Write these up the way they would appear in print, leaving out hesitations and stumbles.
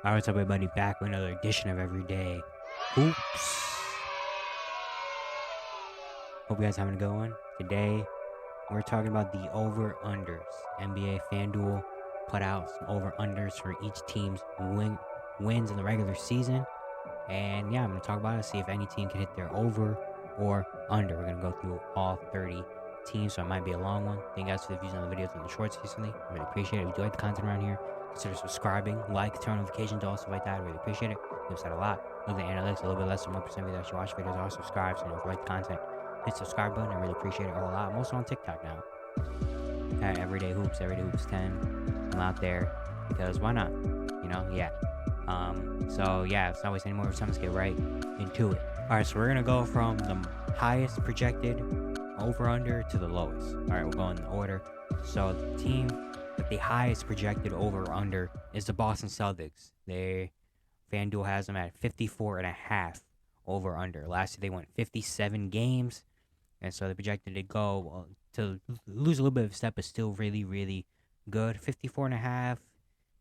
Alright, what's up, everybody? Back with another edition of Everyday Hoops. Hope you guys having a good one. Today, we're talking about the over-unders. NBA FanDuel put out some over-unders for each team's wins in the regular season. And yeah, I'm going to talk about it, see if any team can hit their over or under. We're going to go through all 30 teams, so it might be a long one. Thank you guys for the views on the videos and the shorts recently. I really appreciate it. If you like the content around here, consider subscribing, like, turn notifications, all stuff like that. I really appreciate it. It helps out a lot. Look at the analytics, a little bit less than 1% of you that actually watch videos are subscribed. So, if you like the content, hit subscribe button. I really appreciate it a whole lot. I'm also on TikTok now. At Everyday Hoops 10. I'm out there because why not? Yeah. So yeah, let's not waste any more time. Let's get right into it. All right, so we're gonna go from the highest projected over under to the lowest. All right, we'll go in order. So the team with the highest projected over under is the Boston Celtics. FanDuel has them at 54.5 over under. Last year they went 57 games, and so they projected to go to lose a little bit of a step, but still really, really good. 54.5.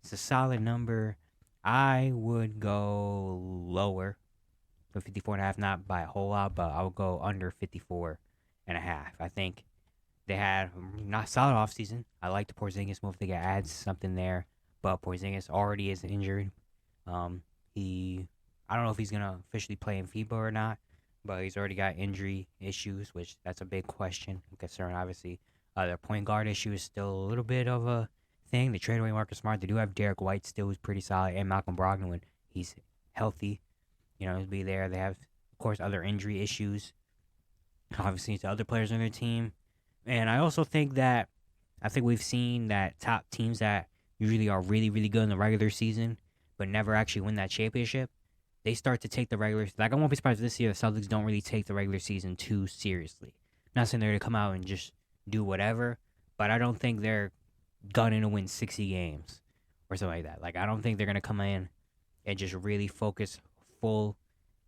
It's a solid number. I would go lower. So 54.5, not by a whole lot, but I would go under 54.5. I think they had not solid offseason. I like the Porzingis move. They could add something there, but Porzingis already is injured. Um, I don't know if he's gonna officially play in FIBA or not, but he's already got injury issues, which that's a big question and concern. Obviously, their point guard issue is still a little bit of a thing. They traded away Marcus Smart. They do have Derek White still, who's pretty solid, and Malcolm Brogdon when he's healthy. He'll be there. They have, of course, other injury issues. Obviously, to other players on their team, and I think we've seen that top teams that usually are really, really good in the regular season, but never actually win that championship, they start to take the regular. Like, I won't be surprised if this year the Celtics don't really take the regular season too seriously. Not saying they're to come out and just do whatever, but I don't think they're gunning to win 60 games or something like that. Like, I don't think they're gonna come in and just really focus full,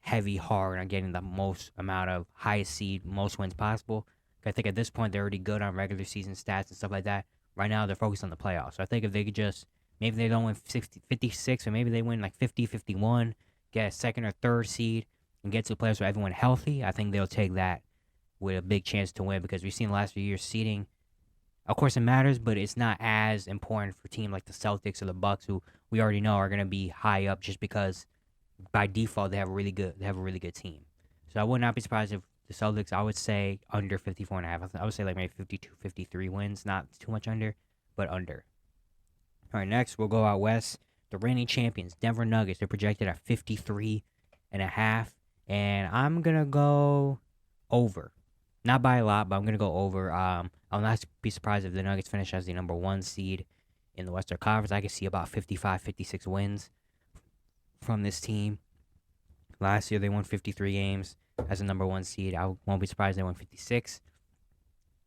heavy, hard on getting the most amount of highest seed, most wins possible. I think at this point they're already good on regular season stats and stuff like that. Right now they're focused on the playoffs. So I think if they could just, maybe they don't win 60, 56, or maybe they win like 50, 51, get a second or third seed, and get to the playoffs with everyone healthy, I think they'll take that with a big chance to win, because we've seen the last few years seeding. Of course, it matters, but it's not as important for a team like the Celtics or the Bucks, who we already know are going to be high up just because by default they have a really good team. So I would not be surprised if the Celtics, I would say under 54.5. I would say like maybe 52, 53 wins, not too much under, but under. All right, next we'll go out west. The reigning champions, Denver Nuggets, they're projected at 53.5, and I'm gonna go over. Not by a lot, but I'm gonna go over. I'll not be surprised if the Nuggets finish as the number one seed in the Western Conference. I can see about 55, 56 wins from this team. Last year they won 53 games as a number one seed. I won't be surprised they won 56.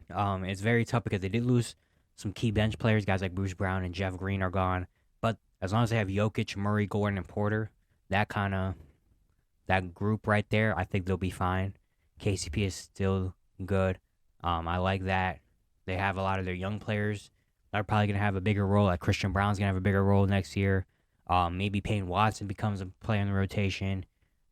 It's very tough because they did lose some key bench players. Guys like Bruce Brown and Jeff Green are gone. But as long as they have Jokic, Murray, Gordon, and Porter, that group right there, I think they'll be fine. KCP is still good. I like that. They have a lot of their young players that are probably going to have a bigger role. Like Christian Brown's going to have a bigger role next year. Maybe Payne Watson becomes a player in the rotation.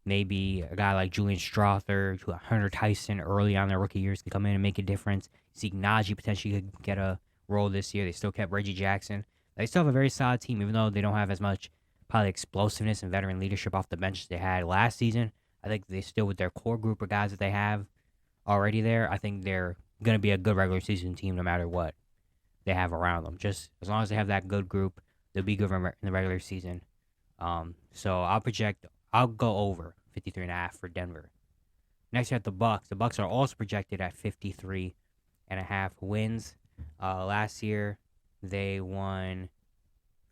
Maybe a guy like Julian Strother, Hunter Tyson early on in their rookie years can come in and make a difference. Zeke Naji potentially could get a role this year. They still kept Reggie Jackson. They still have a very solid team, even though they don't have as much probably explosiveness and veteran leadership off the bench as they had last season. I think they still, with their core group of guys that they have already there, I think they're going to be a good regular season team no matter what they have around them. Just as long as they have that good group, they'll be good in the regular season. So I'll go over 53.5 for Denver. Next, you have the Bucks. The Bucks are also projected at 53.5 wins. Last year, they won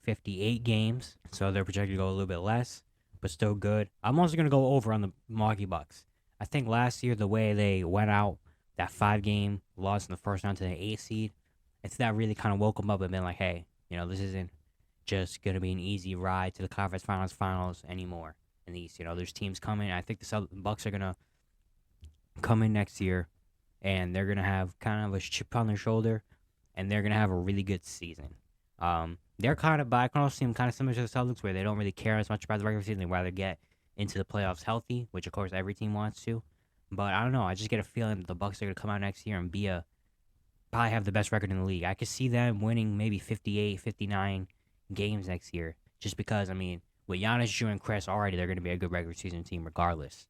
58 games, so they're projected to go a little bit less, but still good. I'm also going to go over on the Milwaukee Bucks. I think last year, the way they went out, that 5-game loss in the first round to the 8th seed, it's that really kind of woke them up and been like, hey, this isn't just going to be an easy ride to the conference finals anymore. In these, there's teams coming. I think the Bucks are going to come in next year, and they're going to have kind of a chip on their shoulder, and they're going to have a really good season. They're kind of, but I can also see them kind of similar to the Celtics, where they don't really care as much about the regular season. They rather get into the playoffs healthy, which of course every team wants to. But I don't know. I just get a feeling that the Bucks are gonna come out next year and probably have the best record in the league. I could see them winning maybe 58, 59 games next year, just because I mean, with Giannis, Drew, and Chris already, they're gonna be a good regular season team regardless.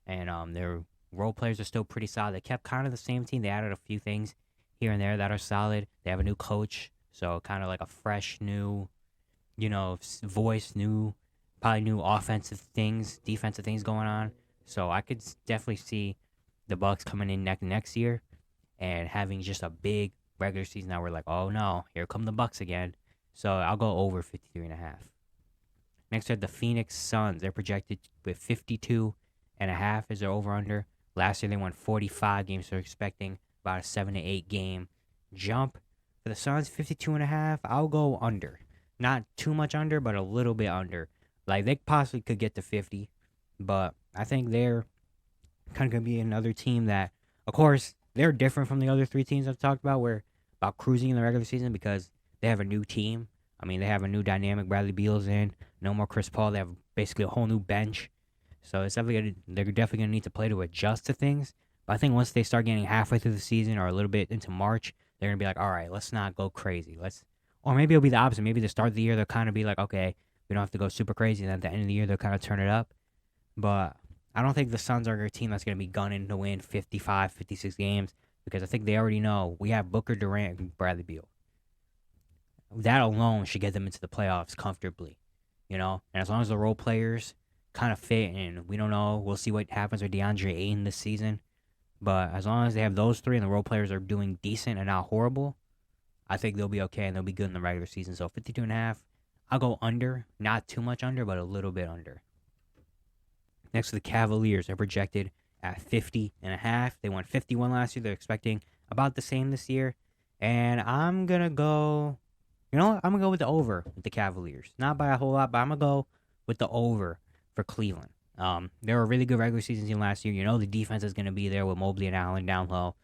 And their role players are still pretty solid. They kept kind of the same team. They added a few things here and there that are solid. They have a new coach, so kind of like a fresh new, voice, probably new offensive things, defensive things going on. So I could definitely see the Bucks coming in next year and having just a big regular season. Now we're like, oh no, here come the Bucks again. So I'll go over 53.5. Next are the Phoenix Suns. They're projected with 52.5 as their over under. Last year they won 45 games, so they're expecting about a 7 to 8 game jump. For the Suns, 52.5, I'll go under. Not too much under, but a little bit under. Like, they possibly could get to 50, but I think they're kind of going to be another team that, of course, they're different from the other three teams I've talked about, where about cruising in the regular season because they have a new team. I mean, they have a new dynamic. Bradley Beal's in. No more Chris Paul. They have basically a whole new bench. So it's they're definitely going to need to play to adjust to things. But I think once they start getting halfway through the season or a little bit into March, they're going to be like, all right, let's not go crazy. Or maybe it'll be the opposite. Maybe the start of the year, they'll kind of be like, okay, we don't have to go super crazy. And at the end of the year, they'll kind of turn it up. But I don't think the Suns are a team that's going to be gunning to win 55, 56 games because I think they already know we have Booker, Durant, and Bradley Beal. That alone should get them into the playoffs comfortably, And as long as the role players kind of fit, and we don't know, we'll see what happens with DeAndre Ayton this season. But as long as they have those three and the role players are doing decent and not horrible, I think they'll be okay and they'll be good in the regular season. So 52.5, I'll go under. Not too much under, but a little bit under. Next to the Cavaliers, they're projected at 50.5. They won 51 last year. They're expecting about the same this year. And I'm going to go, I'm going to go with the over with the Cavaliers. Not by a whole lot, but I'm going to go with the over for Cleveland. They were a really good regular season team last year. The defense is going to be there with Mobley and Allen down low.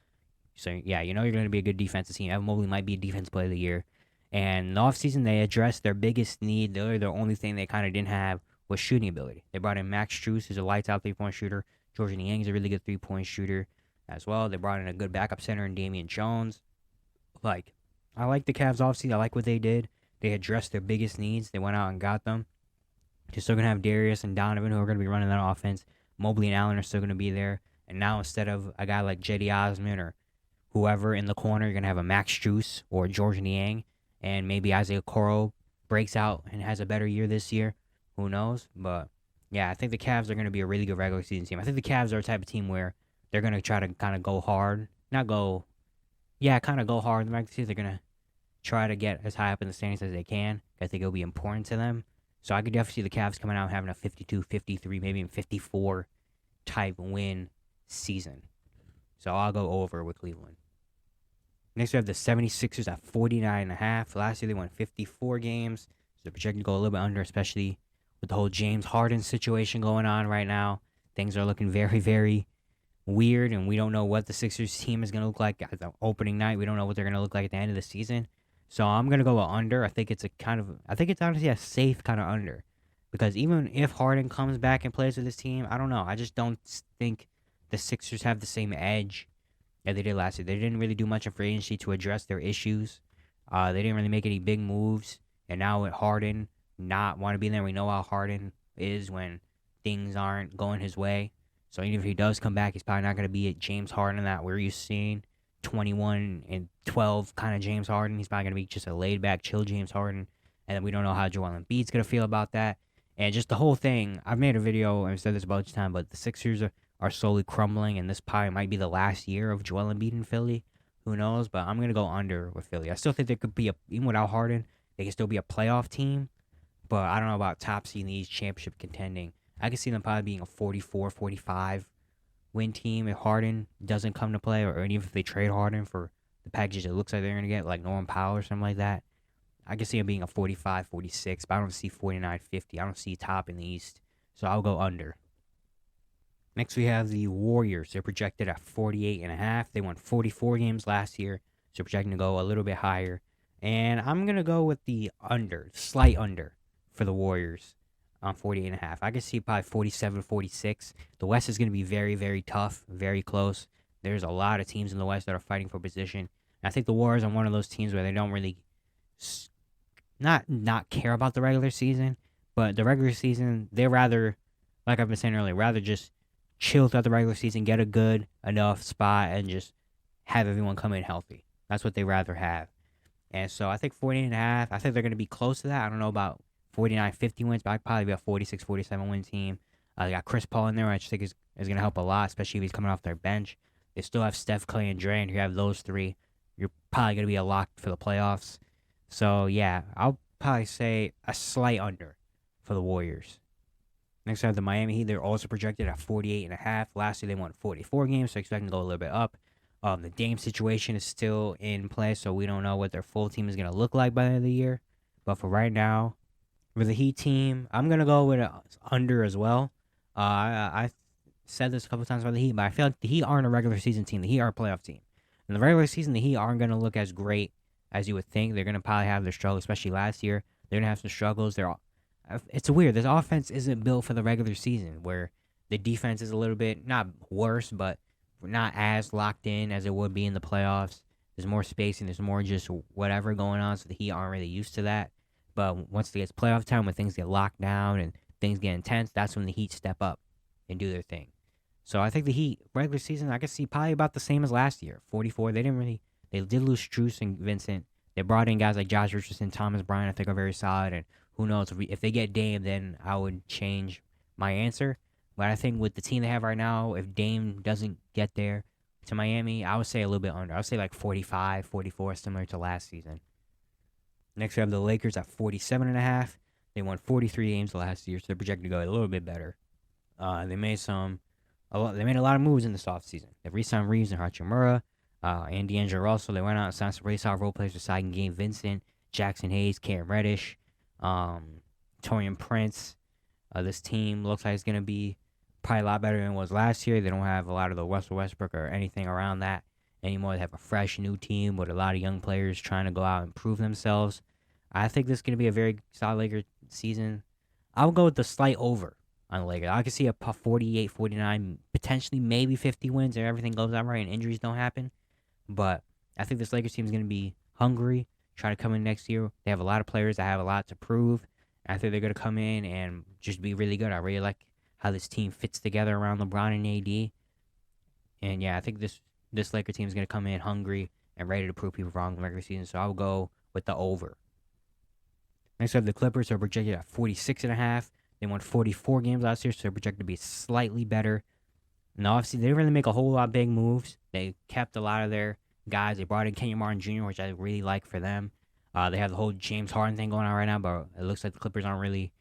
So, yeah, you're going to be a good defensive team. Evan Mobley might be a defense player of the year. And in the offseason, they addressed their biggest need. The only thing they kind of didn't have was shooting ability. They brought in Max Strus, who's a lights-out three-point shooter. Georges Niang is a really good three-point shooter as well. They brought in a good backup center in Damian Jones. I like the Cavs offseason. I like what they did. They addressed their biggest needs. They went out and got them. They're still going to have Darius and Donovan who are going to be running that offense. Mobley and Allen are still going to be there. And now instead of a guy like Cedi Osman or whoever in the corner, you're going to have a Max Strus or Georges Niang. And maybe Isaiah Okoro breaks out and has a better year this year. Who knows? But, yeah, I think the Cavs are going to be a really good regular season team. I think the Cavs are a type of team where they're going to try to kind of go hard. Kind of go hard in the regular season. They're going to try to get as high up in the standings as they can. I think it'll be important to them. So I could definitely see the Cavs coming out having a 52, 53, maybe even 54 type win season. So I'll go over with Cleveland. Next, we have the 76ers at 49.5. Last year, they won 54 games. So they're projected to go a little bit under, especially with the whole James Harden situation going on right now. Things are looking very, very weird, and we don't know what the Sixers team is going to look like at the opening night. We don't know what they're going to look like at the end of the season. So I'm going to go under. I think it's honestly a safe kind of under. Because even if Harden comes back and plays with this team, I don't know. I just don't think the Sixers have the same edge that they did last year. They didn't really do much in free agency to address their issues. They didn't really make any big moves. And now with Harden not want to be there, we know how Harden is when things aren't going his way. So even if he does come back, he's probably not going to be at James Harden that we're used to seeing. 21 and 12 kind of James Harden. He's probably going to be just a laid-back, chill James Harden. And then we don't know how Joel Embiid's going to feel about that. And just the whole thing, I've made a video, and I've said this a bunch of times, but the Sixers are slowly crumbling, and this probably might be the last year of Joel Embiid in Philly. Who knows? But I'm going to go under with Philly. I still think there could be, even without Harden, they can still be a playoff team. But I don't know about top seed in the East championship contending. I can see them probably being a 44, 45 win team if Harden doesn't come to play, or even if they trade Harden for the packages it looks like they're going to get, like Norman Powell or something like that. I can see him being a 45, 46, but I don't see 49, 50. I don't see top in the East, so I'll go under. Next, we have the Warriors. They're projected at 48.5. They won 44 games last year, so projecting to go a little bit higher. And I'm going to go with the under, slight under for the Warriors on 48.5. I could see probably 47, 46. The West is going to be very, very tough, very close. There's a lot of teams in the West that are fighting for position. And I think the Warriors are one of those teams where they don't really not care about the regular season, but the regular season, they rather, like I've been saying earlier, rather just chill throughout the regular season, get a good enough spot, and just have everyone come in healthy. That's what they rather have. And so I think 48.5, I think they're going to be close to that. I don't know about 49, 50 wins, but I'd probably be a 46, 47 win team. They got Chris Paul in there, which I think is going to help a lot, especially if he's coming off their bench. They still have Steph, Clay, and Dre, and you have those three. You're probably going to be a lock for the playoffs. So, yeah, I'll probably say a slight under for the Warriors. Next, I have the Miami Heat. They're also projected at 48.5. Last year, they won 44 games, so expecting to go a little bit up. The Dame situation is still in place, so we don't know what their full team is going to look like by the end of the year. But for right now, for the Heat team, I'm going to go with under as well. I said this a couple times about the Heat, but I feel like the Heat aren't a regular season team. The Heat are a playoff team. In the regular season, the Heat aren't going to look as great as you would think. They're going to probably have their struggles, especially last year. They're going to have some struggles. It's weird. This offense isn't built for the regular season, where the defense is a little bit, not worse, but not as locked in as it would be in the playoffs. There's more spacing. There's more just whatever going on, so the Heat aren't really used to that. But once it gets playoff time, when things get locked down and things get intense, that's when the Heat step up and do their thing. So I think the Heat regular season, I could see probably about the same as last year, 44. They did lose Strus and Vincent. They brought in guys like Josh Richardson, Thomas Bryant. I think are very solid. And who knows if they get Dame, then I would change my answer. But I think with the team they have right now, if Dame doesn't get there to Miami, I would say a little bit under. I would say like 45, 44, similar to last season. Next, we have the Lakers at 47.5. They won 43 games last year, so they're projected to go a little bit better. They made a lot of moves in this offseason. They re-signed Reeves and Hachimura, and D'Angelo Russell. They went out and signed some really solid role players besides Gabe Vincent, Jackson Hayes, Cam Reddish, Taurean Prince. This team looks like it's going to be probably a lot better than it was last year. They don't have a lot of the Russell Westbrook or anything around that anymore. They have a fresh new team with a lot of young players trying to go out and prove themselves. I think this is going to be a very solid Lakers season. I'll go with the slight over on the Lakers. I could see a 48, 49, potentially maybe 50 wins if everything goes out right and injuries don't happen. But I think this Lakers team is going to be hungry, trying to come in next year. They have a lot of players that have a lot to prove. I think they're going to come in and just be really good. I really like how this team fits together around LeBron and AD. And yeah, I think this Laker team is going to come in hungry and ready to prove people wrong in the regular season. So I'll go with the over. Next, we have the Clippers, who are projected at 46.5. They won 44 games last year, so they're projected to be slightly better. And obviously, they didn't really make a whole lot of big moves. They kept a lot of their guys. They brought in Kenyon Martin Jr., which I really like for them. They have the whole James Harden thing going on right now, but it looks like the Clippers aren't really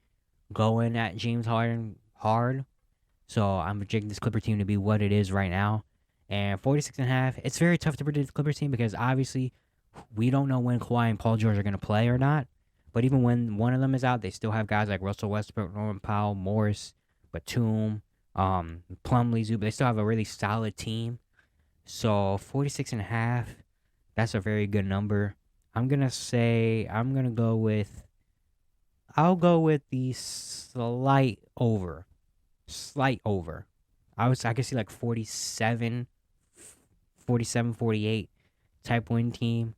going at James Harden hard. So I'm projecting this Clipper team to be what it is right now. And 46.5, it's very tough to predict the Clippers team because obviously we don't know when Kawhi and Paul George are going to play or not. But even when one of them is out, they still have guys like Russell Westbrook, Norman Powell, Morris, Batum, Plumlee, Zubac. They still have a really solid team. So 46.5, that's a very good number. I'll go with the slight over. Slight over. I could see like 47, 48 type win team.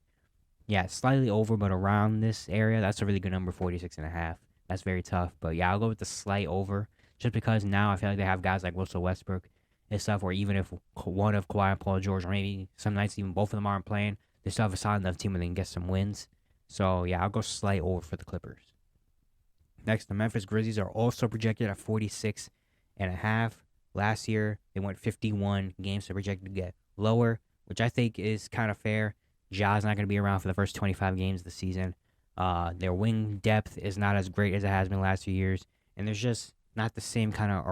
Yeah, slightly over, but around this area. That's a really good number, 46.5. That's very tough. But yeah, I'll go with the slight over. Just because now I feel like they have guys like Russell Westbrook and stuff where even if one of Kawhi and Paul George, or maybe some nights even both of them aren't playing, they still have a solid enough team where they can get some wins. So yeah, I'll go slight over for the Clippers. Next, the Memphis Grizzlies are also projected at 46.5. Last year, they went 51 games, so projected to get lower, which I think is kind of fair. Ja's not going to be around for the first 25 games of the season. Their wing depth is not as great as it has been the last few years, and there's just not the same kind of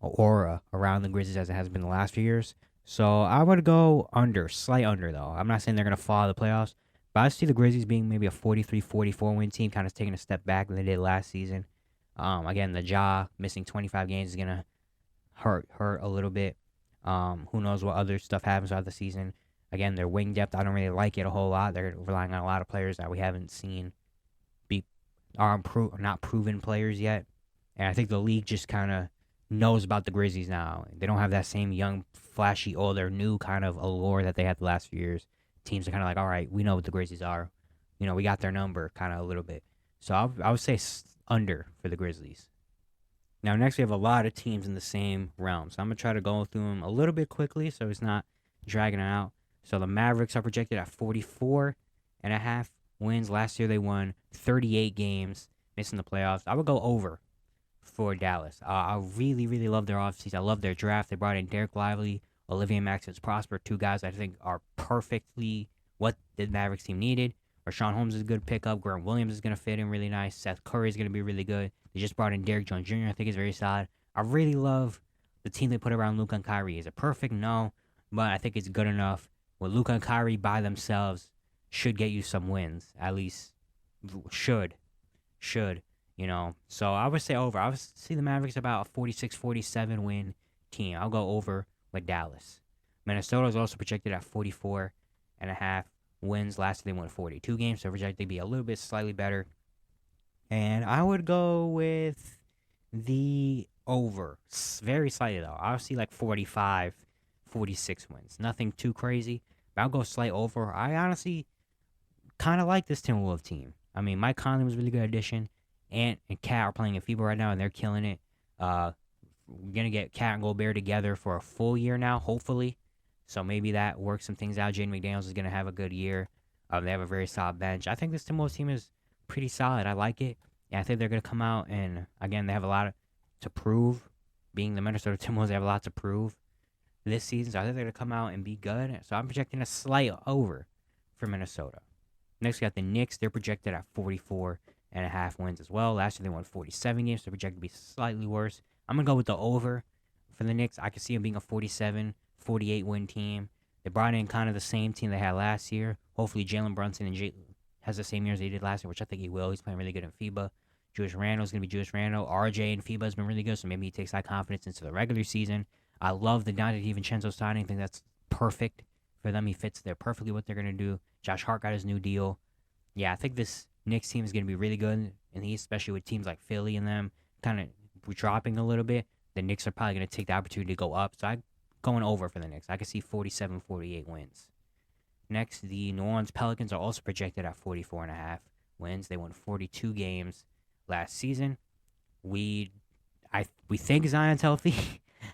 aura around the Grizzlies as it has been the last few years. So I would go under, slight under though. I'm not saying they're going to fall out of the playoffs, but I see the Grizzlies being maybe a 43-44 win team, kind of taking a step back than they did last season. Again, the Ja missing 25 games is going to hurt a little bit. Who knows what other stuff happens throughout the season. Again, their wing depth, I don't really like it a whole lot. They're relying on a lot of players that we haven't seen be not proven players yet. And I think the league just kind of knows about the Grizzlies now. They don't have that same young, flashy, older, new kind of allure that they had the last few years. Teams are kind of like, all right, we know what the Grizzlies are. We got their number kind of a little bit. So I would say under for the Grizzlies. Now, next we have a lot of teams in the same realm. So I'm going to try to go through them a little bit quickly so it's not dragging it out. So the Mavericks are projected at 44.5 wins. Last year they won 38 games, missing the playoffs. I would go over for Dallas. I really, really love their offseason. I love their draft. They brought in Derek Lively, Olivier Maxence Prosper, two guys I think are perfectly what the Mavericks team needed. Rashawn Holmes is a good pickup. Grant Williams is going to fit in really nice. Seth Curry is going to be really good. They just brought in Derrick Jones Jr. I think is very solid. I really love the team they put around Luka and Kyrie. Is it perfect? No. But I think it's good enough. With Luka and Kyrie by themselves should get you some wins. At least should. So I would say over. I would see the Mavericks about a 46-47 win team. I'll go over with Dallas. Minnesota is also projected at 44.5 wins. Last year they won 42 games, so projected to be a little bit slightly better. And I would go with the over. Very slightly, though. I'll see like 45, 46 wins. Nothing too crazy, but I'll go slight over. I honestly kind of like this Timberwolves team. I mean, Mike Conley was a really good addition. Ant and Cat are playing in FIBA right now, and they're killing it. We're going to get Cat and Gobert together for a full year now, hopefully. So maybe that works some things out. Jaden McDaniels is going to have a good year. They have a very solid bench. I think this Timberwolves team is pretty solid. I like it. And I think they're going to come out and, again, they have a lot to prove. Being the Minnesota Timberwolves, they have a lot to prove this season. So I think they're going to come out and be good. So I'm projecting a slight over for Minnesota. Next, we got the Knicks. They're projected at 44.5 wins as well. Last year, they won 47 games. So they're projected to be slightly worse. I'm going to go with the over for the Knicks. I can see them being a 47, 48 win team. They brought in kind of the same team they had last year. Hopefully, Jalen Brunson and has the same year as they did last year, which I think he will. He's playing really good in FIBA. Julius Randle is going to be Julius Randle. RJ in FIBA has been really good, so maybe he takes that confidence into the regular season. I love the Donte DiVincenzo signing. I think that's perfect for them. He fits there perfectly what they're going to do. Josh Hart got his new deal. Yeah, I think this Knicks team is going to be really good in the East, especially with teams like Philly and them kind of dropping a little bit. The Knicks are probably going to take the opportunity to go up. So I'm going over for the Knicks. I can see 47, 48 wins. Next, the New Orleans Pelicans are also projected at 44.5 wins. They won 42 games last season. We think Zion's healthy.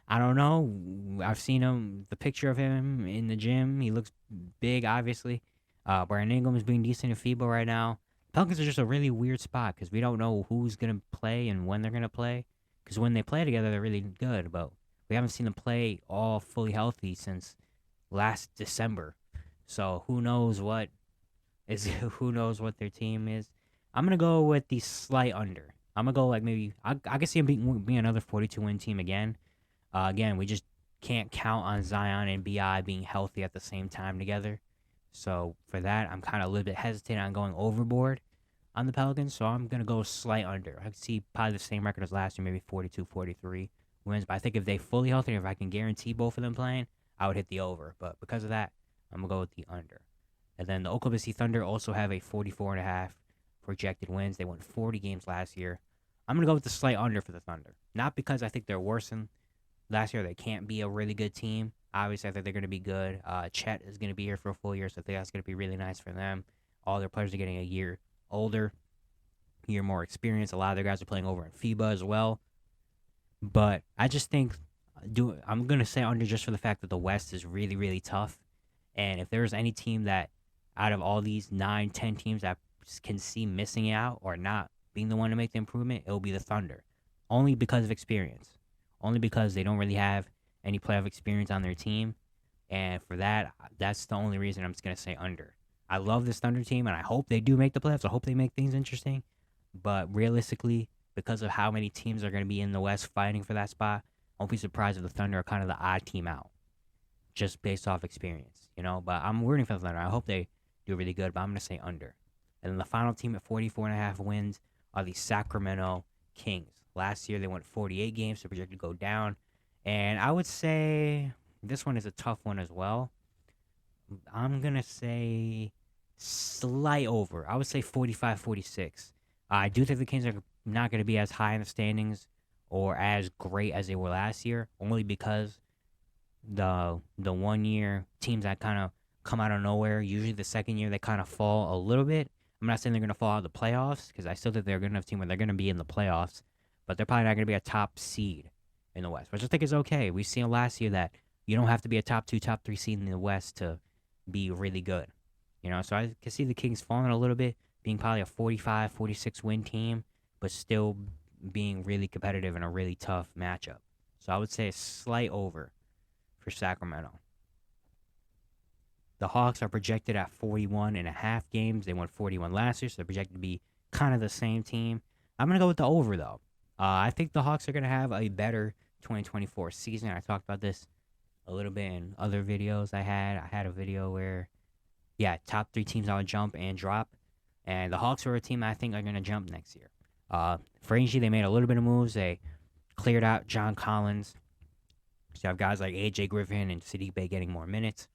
I don't know. I've seen the picture of him in the gym. He looks big, obviously. Brandon Ingram is being decent in FIBA right now. Pelicans are just a really weird spot because we don't know who's going to play and when they're going to play. Because when they play together, they're really good. But we haven't seen them play all fully healthy since last December. So who knows what their team is. I'm going to go with the slight under. I'm going to go like maybe, I can see them being another 42-win team again. Again, we just can't count on Zion and B.I. being healthy at the same time together. So for that, I'm kind of a little bit hesitant on going overboard on the Pelicans. So I'm going to go slight under. I can see probably the same record as last year, maybe 42, 43 wins. But I think if they fully healthy, if I can guarantee both of them playing, I would hit the over. But because of that, I'm going to go with the under. And then the Oklahoma City Thunder also have a 44.5 projected wins. They won 40 games last year. I'm going to go with the slight under for the Thunder. Not because I think they're worse than last year. They can't be a really good team. Obviously, I think they're going to be good. Chet is going to be here for a full year, so I think that's going to be really nice for them. All their players are getting a year older, year more experience. A lot of their guys are playing over in FIBA as well. But I just think I'm going to say under just for the fact that the West is really, really tough. And if there's any team that out of all these 9, 10 teams that can see missing out or not being the one to make the improvement, it will be the Thunder. Only because of experience. Only because they don't really have any playoff experience on their team. And for that, that's the only reason I'm just going to say under. I love this Thunder team, and I hope they do make the playoffs. I hope they make things interesting. But realistically, because of how many teams are going to be in the West fighting for that spot, I won't be surprised if the Thunder are kind of the odd team out. Just based off experience, But I'm rooting for the Thunder. I hope they do really good, but I'm going to say under. And then the final team at 44.5 wins are the Sacramento Kings. Last year, they went 48 games, so projected to go down. And I would say this one is a tough one as well. I'm going to say slight over. I would say 45-46. I do think the Kings are not going to be as high in the standings or as great as they were last year, only because the 1 year teams that kind of come out of nowhere, usually the second year they kind of fall a little bit. I'm not saying they're going to fall out of the playoffs because I still think they're a good enough team where they're going to be in the playoffs, but they're probably not going to be a top seed in the West, which I think is okay. We've seen last year that you don't have to be a top two, top three seed in the West to be really good. So I can see the Kings falling a little bit, being probably a 45-46 win team, but still being really competitive in a really tough matchup. So I would say a slight over for Sacramento. The Hawks are projected at 41 and a half games. They won 41 last year, so they're projected to be kind of the same team. I'm going to go with the over, though. I think the Hawks are going to have a better 2024 season. I talked about this a little bit in other videos I had. I had a video where, top three teams I would jump and drop. And the Hawks are a team I think are going to jump next year. For Angie, they made a little bit of moves. They cleared out John Collins. So you have guys like AJ Griffin and Sadiq Bey getting more minutes.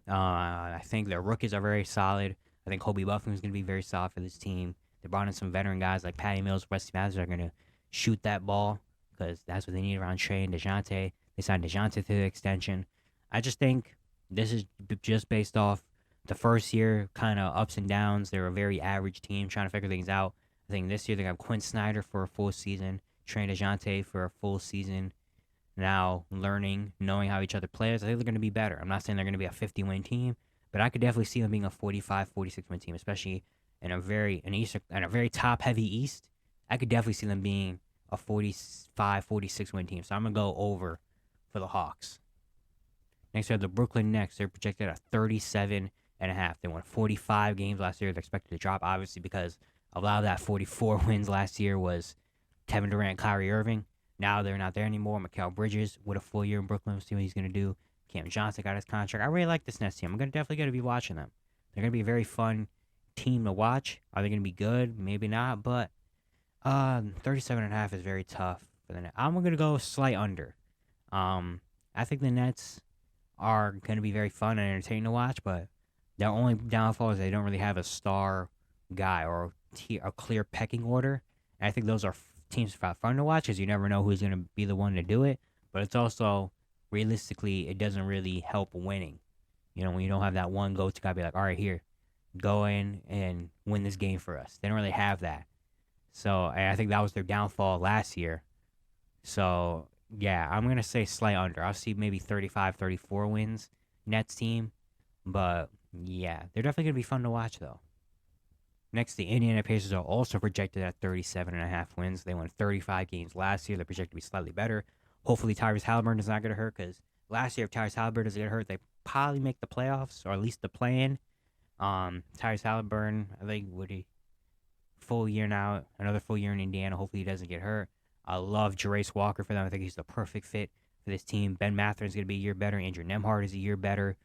I think their rookies are very solid. I think Kobe Buffington is going to be very solid for this team. They brought in some veteran guys like Patty Mills, Wesley Matthews are going to shoot that ball because that's what they need around Trey and DeJounte. They signed DeJounte to the extension. I just think this is just based off the first year kind of ups and downs. They're a very average team trying to figure things out. I think this year they got Quinn Snyder for a full season, Trey and DeJounte for a full season. Now learning, knowing how each other plays, I think they're going to be better. I'm not saying they're going to be a 50-win team, but I could definitely see them being a 45-46 win team, especially in a very top heavy East. I could definitely see them being a 45-46 win team. So I'm going to go over for the Hawks. Next, we have the Brooklyn Nets. They're projected at 37 and a half. They won 45 games last year. They're expected to drop, obviously, because a lot of that 44 wins last year was Kevin Durant, Kyrie Irving. Now they're not there anymore. Mikal Bridges with a full year in Brooklyn. We'll see what he's going to do. Cam Johnson got his contract. I really like this Nets team. I'm definitely going to be watching them. They're going to be a very fun team to watch. Are they going to be good? Maybe not, but 37.5 is very tough for the Nets. I'm going to go slight under. I think the Nets are going to be very fun and entertaining to watch, but their only downfall is they don't really have a star guy or a clear pecking order. And I think those are teams are fun to watch because you never know who's going to be the one to do it. But it's also, realistically, it doesn't really help winning. When you don't have that one go-to guy, be like, all right, here, go in and win this game for us. They don't really have that. So I think that was their downfall last year. So, yeah, I'm going to say slight under. I'll see maybe 35-34 wins Nets team. But, yeah, they're definitely going to be fun to watch, though. Next, the Indiana Pacers are also projected at 37.5 wins. They won 35 games last year. They're projected to be slightly better. Hopefully, Tyrese Halliburton is not going to hurt because last year, if Tyrese Halliburton doesn't get hurt, they probably make the playoffs or at least the play-in. Tyrese Halliburton, I think, full year now, another full year in Indiana. Hopefully, he doesn't get hurt. I love Jarace Walker for them. I think he's the perfect fit for this team. Ben Mathurin is going to be a year better. Andrew Nembhard is a year better.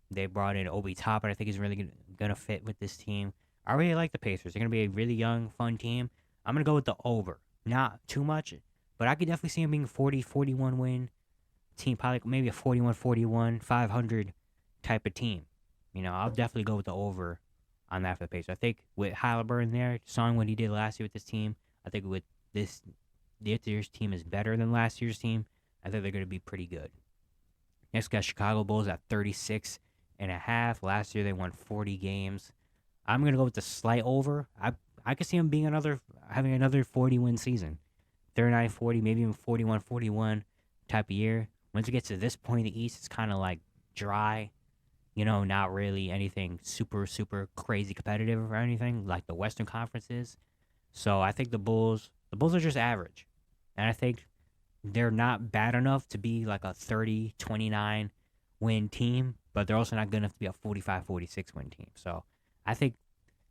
They brought in Obi Toppin. I think he's really going to fit with this team. I really like the Pacers. They're going to be a really young, fun team. I'm going to go with the over. Not too much, but I could definitely see them being a 40-41 win team. Probably maybe a 41-41, 500 type of team. I'll definitely go with the over on that for the Pacers. I think with Halliburton there, showing what he did last year with this team, I think with this year's team is better than last year's team. I think they're going to be pretty good. Next, got Chicago Bulls at 36 and a half. Last year they won 40 games. I'm going to go with the slight over. I could see them being having another 40-win season. 39-40, maybe even 41-41 type of year. Once it gets to this point in the East, it's kind of like dry. Not really anything super, super crazy competitive or anything like the Western Conference is. So I think the Bulls are just average. And I think they're not bad enough to be like a 30-29 win team, but they're also not good enough to be a 45-46 win team. So I think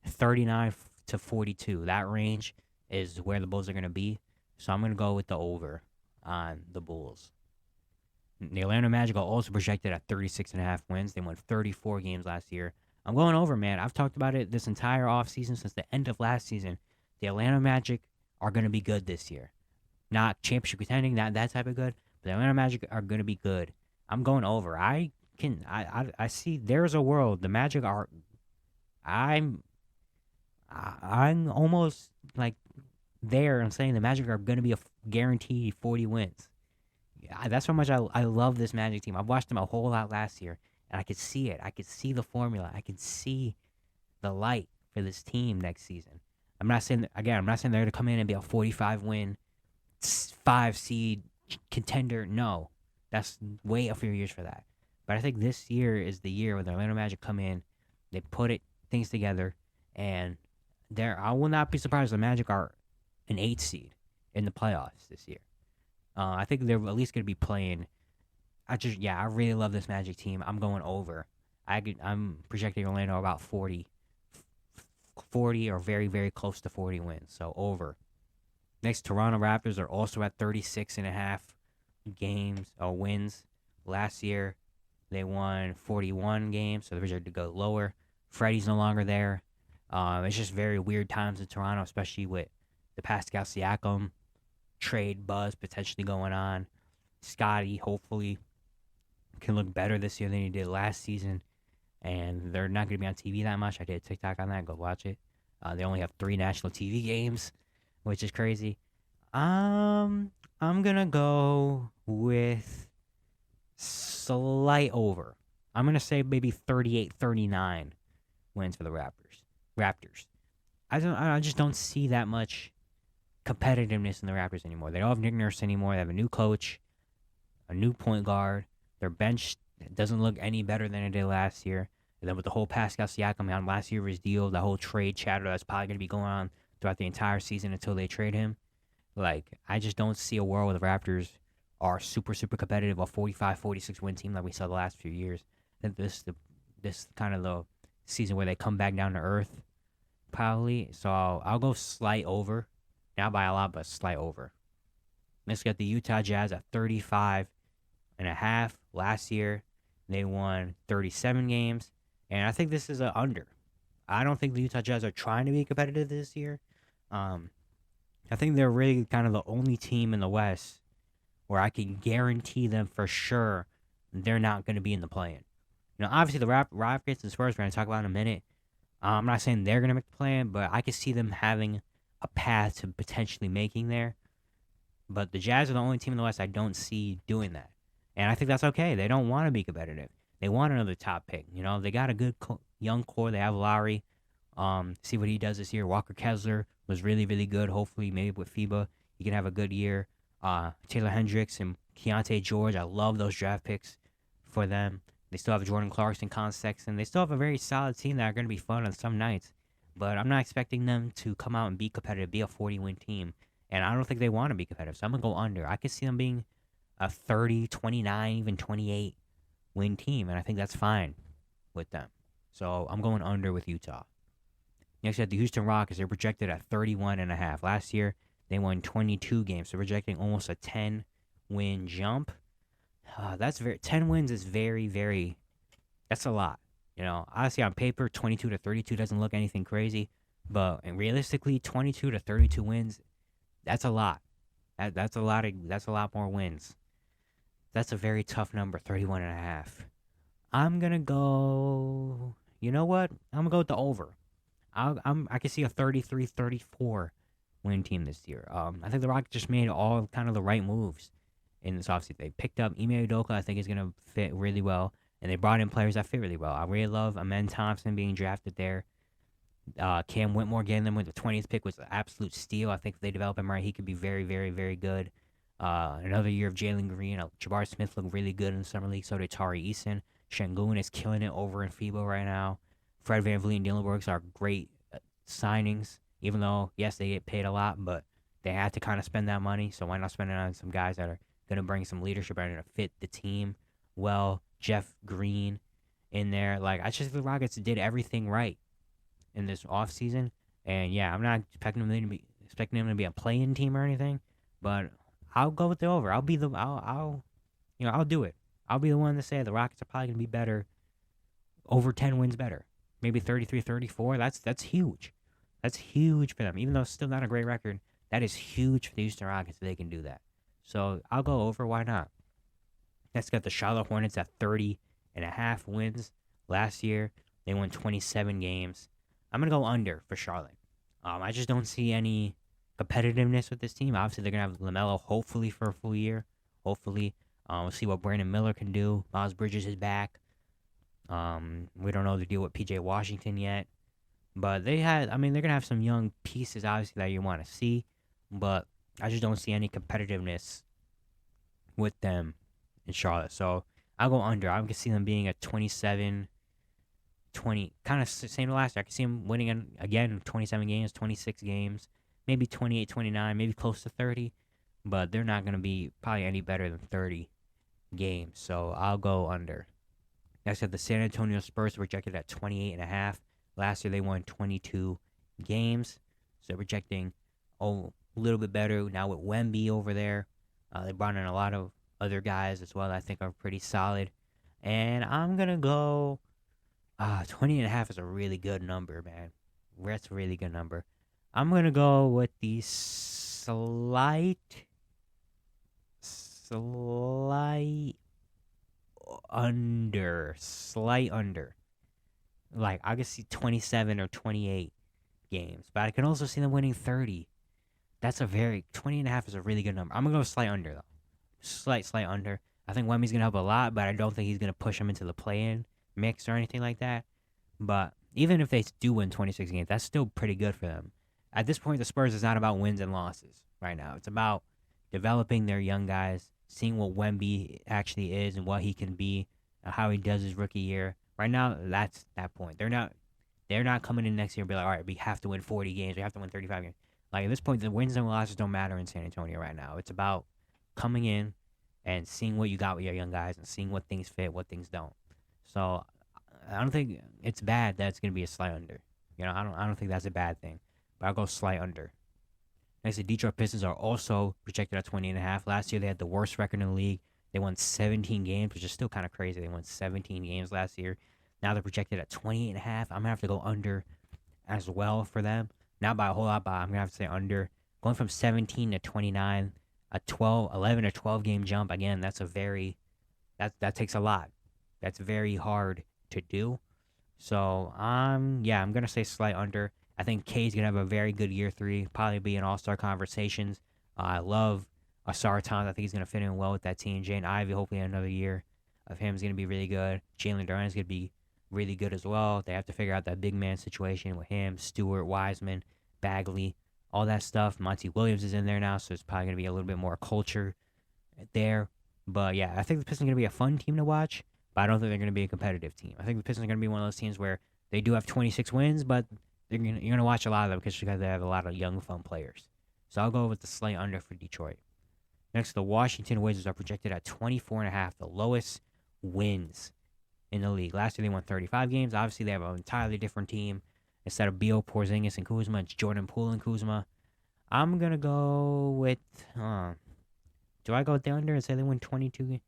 39-42, that range is where the Bulls are going to be. So I'm going to go with the over on the Bulls. The Atlanta Magic are also projected at 36.5 wins. They won 34 games last year. I'm going over, man. I've talked about it this entire offseason since the end of last season. The Atlanta Magic are going to be good this year. Not championship contending, not that type of good, but the Atlanta Magic are going to be good. I'm going over. I I see there's a world the Magic are. I'm I'm almost like there. I'm saying the Magic are going to be a guaranteed 40 wins. Yeah, that's how much I love this Magic team. I've watched them a whole lot last year, and I could see it. I could see the formula. I could see the light for this team next season. I'm not saying again. I'm not saying they're going to come in and be a 45 win, 5 seed contender. No, that's way a few years for that. But I think this year is the year where the Orlando Magic come in, they put things together, and there I will not be surprised if the Magic are an 8 seed in the playoffs this year. I think they're at least going to be playing. I really love this Magic team. I'm going over. I'm projecting Orlando about 40 or very, very close to 40 wins. So over. Next, Toronto Raptors are also at 36 and a half games or wins. Last year, they won 41 games, so they're projected to go lower. Freddie's no longer there. It's just very weird times in Toronto, especially with the Pascal Siakam trade buzz potentially going on. Scotty hopefully can look better this year than he did last season, and they're not going to be on TV that much. I did a TikTok on that. Go watch it. They only have 3 national TV games, which is crazy. I'm gonna go with slight over. I'm gonna say maybe 38-39 wins for the Raptors. I just don't see that much competitiveness in the Raptors anymore. They don't have Nick Nurse anymore. They have a new coach, a new point guard. Their bench doesn't look any better than it did last year. And then with the whole Pascal Siakam on last year's deal, the whole trade chatter that's probably going to be going on throughout the entire season until they trade him. Like, I just don't see a world where the Raptors are super, super competitive, a 45, 46 win team like we saw the last few years. I think this kind of the season where they come back down to earth, probably. So I'll go slight over. Not by a lot, but slight over. Let's get the Utah Jazz at 35 and a half. Last year, they won 37 games. And I think this is an under. I don't think the Utah Jazz are trying to be competitive this year. I think they're really kind of the only team in the West where I can guarantee them for sure they're not going to be in the play-in. You know, obviously the Rockets and Spurs we're going to talk about in a minute. I'm not saying they're going to make the play-in, but I could see them having a path to potentially making there. But the Jazz are the only team in the West I don't see doing that. And I think that's okay. They don't want to be competitive. They want another top pick. You know, they got a good young core. They have Lowry. See what he does this year. Walker Kessler was really, really good. Hopefully, maybe with FIBA, he can have a good year. Taylor Hendricks and Keontae George. I love those draft picks for them. They still have Jordan Clarkson, Colin Sexton. They still have a very solid team that are going to be fun on some nights. But I'm not expecting them to come out and be competitive, be a 40-win team. And I don't think they want to be competitive. So I'm going to go under. I could see them being a 30, 29, even 28-win team. And I think that's fine with them. So I'm going under with Utah. Next, you have the Houston Rockets. They're projected at 31.5. Last year, they won 22 games. So projecting almost a 10-win jump. 10 wins is very, very, that's a lot. You know, honestly, on paper, 22 to 32 doesn't look anything crazy. But realistically, 22 to 32 wins, that's a lot. That's a lot more wins. That's a very tough number, 31.5. I'm going to go, you know what? I'm going to go with the over. I can see a 33-34 win team this year. I think the Rockets just made all kind of the right moves in this offseason. They picked up Ime Udoka, I think is going to fit really well, and they brought in players that fit really well. I really love Amen Thompson being drafted there. Cam Whitmore getting them with the 20th pick was an absolute steal. I think if they develop him right, he could be very, very, very good. Another year of Jalen Green. Jabari Smith looked really good in the Summer League. So did Tari Eason. Şengün is killing it over in FIBA right now. Fred VanVleet and Dylan Brooks are great signings, even though, yes, they get paid a lot, but they had to kind of spend that money. So why not spend it on some guys that are going to bring some leadership and going to fit the team well? Jeff Green in there. Like, I just think the Rockets did everything right in this offseason. And, yeah, I'm not expecting them to be a play-in team or anything, but I'll go with the over. I'll do it. I'll be the one to say the Rockets are probably going to be better, over 10 wins better. Maybe 33-34. That's huge. That's huge for them. Even though it's still not a great record, that is huge for the Houston Rockets if they can do that. So I'll go over. Why not? Let's get the Charlotte Hornets at 30 and a half wins. Last year, they won 27 games. I'm going to go under for Charlotte. I just don't see any competitiveness with this team. Obviously, they're going to have LaMelo hopefully for a full year. Hopefully. We'll see what Brandon Miller can do. Miles Bridges is back. We don't know the deal with PJ Washington yet. But they're going to have some young pieces, obviously, that you want to see. But I just don't see any competitiveness with them in Charlotte. So I'll go under. I can see them being a 27 20, kind of same to last year. I can see them winning again 27 games, 26 games, maybe 28, 29, maybe close to 30. But they're not going to be probably any better than 30 games. So I'll go under. Next, we have the San Antonio Spurs projected at 28.5. Last year they won 22 games. So they're projecting a little bit better now with Wemby over there. They brought in a lot of other guys as well that I think are pretty solid. And I'm going to go 20.5 is a really good number, man. That's a really good number. I'm going to go with the slight under. Like, I could see 27 or 28 games. But I can also see them winning 30. 20.5 is a really good number. I'm going to go slight under, though. Slight under. I think Wemby's going to help a lot, but I don't think he's going to push them into the play-in mix or anything like that. But even if they do win 26 games, that's still pretty good for them. At this point, the Spurs is not about wins and losses right now. It's about developing their young guys, seeing what Wemby actually is and what he can be, how he does his rookie year. Right now, that's that point. They're not coming in next year and be like, all right, we have to win 40 games, we have to win 35 games. Like, at this point, the wins and losses don't matter in San Antonio right now. It's about coming in and seeing what you got with your young guys and seeing what things fit, what things don't. So I don't think it's bad that it's going to be a slight under. I don't think that's a bad thing. But I'll go slight under. Next, the Detroit Pistons are also projected at 20.5. Last year, they had the worst record in the league. They won 17 games, which is still kind of crazy. They won 17 games last year. Now they're projected at 28.5. I'm going to have to go under as well for them. Not by a whole lot, but I'm going to have to say under. Going from 17 to 29, a 11 or 12 game jump, again, that takes a lot. That's very hard to do. So, I'm going to say slight under. I think K's going to have a very good year 3, probably be in all-star conversations. I love Asar Thomas. I think he's going to fit in well with that team. Jaden Ivey, hopefully another year of him is going to be really good. Jalen Duren is going to be really good as well. They have to figure out that big man situation with him, Stewart, Wiseman, Bagley, all that stuff. Monty Williams is in there now, so it's probably going to be a little bit more culture there. But, yeah, I think the Pistons are going to be a fun team to watch, but I don't think they're going to be a competitive team. I think the Pistons are going to be one of those teams where they do have 26 wins, but you're going to watch a lot of them because they have a lot of young, fun players. So I'll go with the slight under for Detroit. Next, the Washington Wizards are projected at 24.5, the lowest wins in the league. Last year, they won 35 games. Obviously, they have an entirely different team. Instead of Beal, Porzingis, and Kuzma, it's Jordan Poole and Kuzma. I'm going to go with... do I go with the under and say they win 22 games?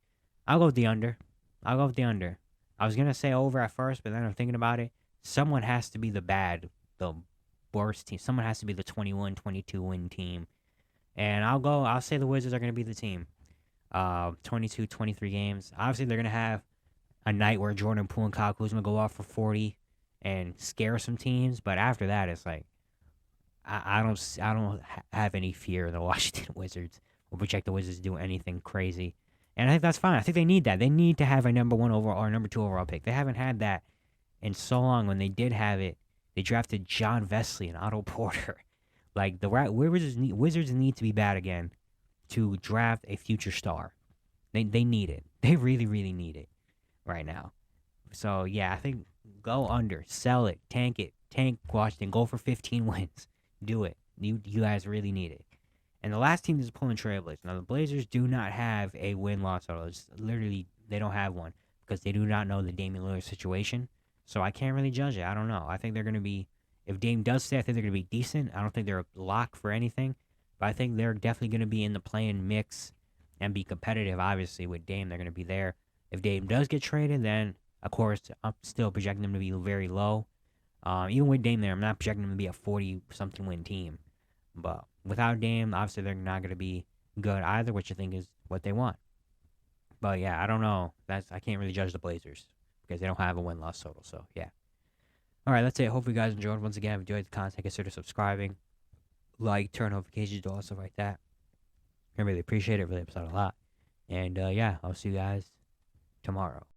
I'll go with the under. I was going to say over at first, but then I'm thinking about it. Someone has to be the worst team. Someone has to be the 21, 22 win team. And I'll say the Wizards are going to be the team. 22, 23 games. Obviously, they're going to have a night where Jordan Poole and Kyle Kuzma go off for 40 and scare some teams. But after that, it's like, I don't have any fear of the Washington Wizards or project the Wizards to do anything crazy. And I think that's fine. I think they need that. They need to have a number 1 overall or number 2 overall pick. They haven't had that in so long. When they did have it, they drafted John Vesley and Otto Porter. Like, the Wizards need to be bad again to draft a future star. They need it. They really, really need it right now. So, yeah, I think go under. Sell it. Tank Washington. Go for 15 wins. Do it. You guys really need it. And the last team is pulling Trailblazers. Now, the Blazers do not have a win-loss total. It's literally, they don't have one because they do not know the Damian Lillard situation. So I can't really judge it. I don't know. I think they're going to be, if Dame does stay, I think they're going to be decent. I don't think they're a lock for anything. But I think they're definitely going to be in the play-in mix and be competitive. Obviously, with Dame, they're going to be there. If Dame does get traded, then, of course, I'm still projecting them to be very low. Even with Dame there, I'm not projecting them to be a 40-something win team. But without Dame, obviously, they're not going to be good either, which I think is what they want. But yeah, I don't know. I can't really judge the Blazers because they don't have a win-loss total. So yeah. All right, that's it. Hope you guys enjoyed. Once again, if you enjoyed the content, consider subscribing, like, turn notifications, do all stuff like that. I really appreciate it. Really helps out a lot. And yeah, I'll see you guys tomorrow.